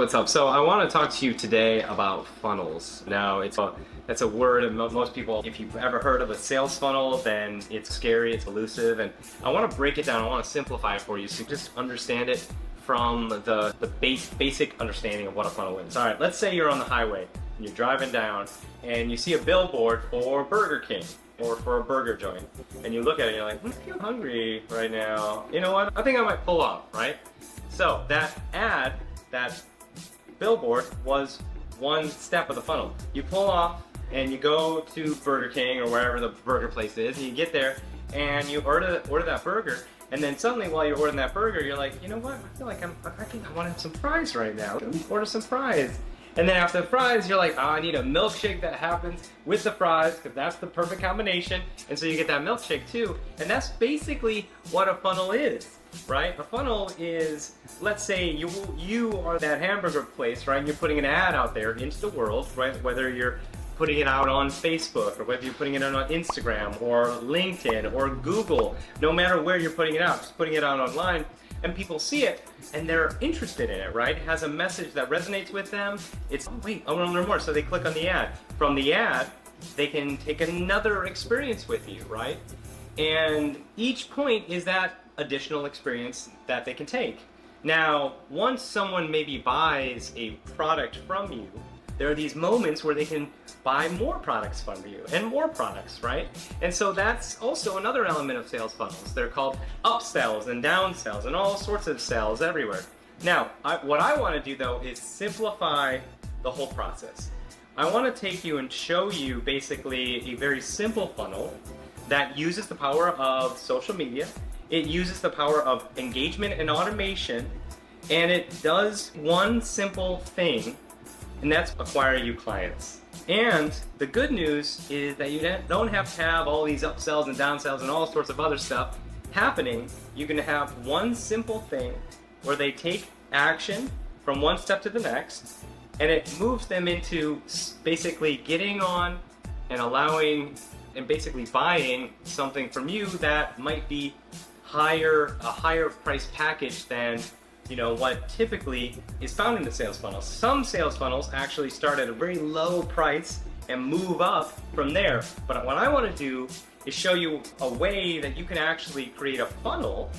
What's up? So I want to talk to you today about funnels. Now, that's a word and most people, if you've ever heard of a sales funnel, then it's scary, it's elusive, and I want to break it down. I want to simplify it for you so you just understand it from the basic understanding of what a funnel is. All right, let's say you're on the highway and you're driving down and you see a billboard for Burger King or for a burger joint, and you look at it and you're like, I feel hungry right now. You know what? I think I might pull off, right? So that ad, that billboard was one step of the funnel. You pull off and you go to Burger King or wherever the burger place is, and you get there and you order that burger, and then suddenly while you're ordering that burger, you're like, you know what? I feel like I want some fries right now. Let me order some fries. And then after the fries, you're like, oh, I need a milkshake that happens with the fries because that's the perfect combination. And so you get that milkshake too. And that's basically what a funnel is, right? A funnel is, let's say you are that hamburger place, right? And you're putting an ad out there into the world, right? Whether you're putting it out on Facebook or whether you're putting it out on Instagram or LinkedIn or Google, no matter where you're putting it out, just putting it out online. And people see it and they're interested in it, right? It has a message that resonates with them. It's, oh wait, I want to learn more. So they click on the ad. From the ad, they can take another experience with you, right? And each point is that additional experience that they can take. Now, once someone maybe buys a product from you, there are these moments where they can buy more products from you and more products, right? And so that's also another element of sales funnels. They're called upsells and downsells and all sorts of sells everywhere. Now, what I want to do though is simplify the whole process. I want to take you and show you basically a very simple funnel that uses the power of social media. It uses the power of engagement and automation, and it does one simple thing, and that's acquire you clients. And the good news is that you don't have to have all these upsells and downsells and all sorts of other stuff happening. You can have one simple thing where they take action from one step to the next, and it moves them into basically getting on and allowing and basically buying something from you that might be a higher price package than what typically is found in the sales funnel. Some sales funnels actually start at a very low price and move up from there. But what I want to do is show you a way that you can actually create a funnel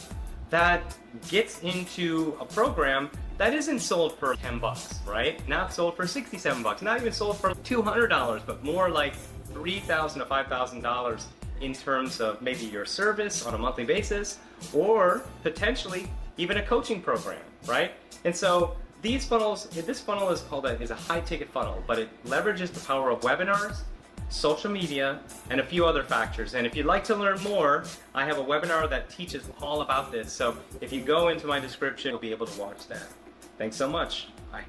that gets into a program that isn't sold for 10 bucks, right? Not sold for 67 bucks, not even sold for $200, but more like $3,000 to $5,000 in terms of maybe your service on a monthly basis, or potentially even a coaching program, right? And so this funnel is called is a high ticket funnel, but it leverages the power of webinars, social media, and a few other factors. And if you'd like to learn more, I have a webinar that teaches all about this. So if you go into my description, you'll be able to watch that. Thanks so much. Bye.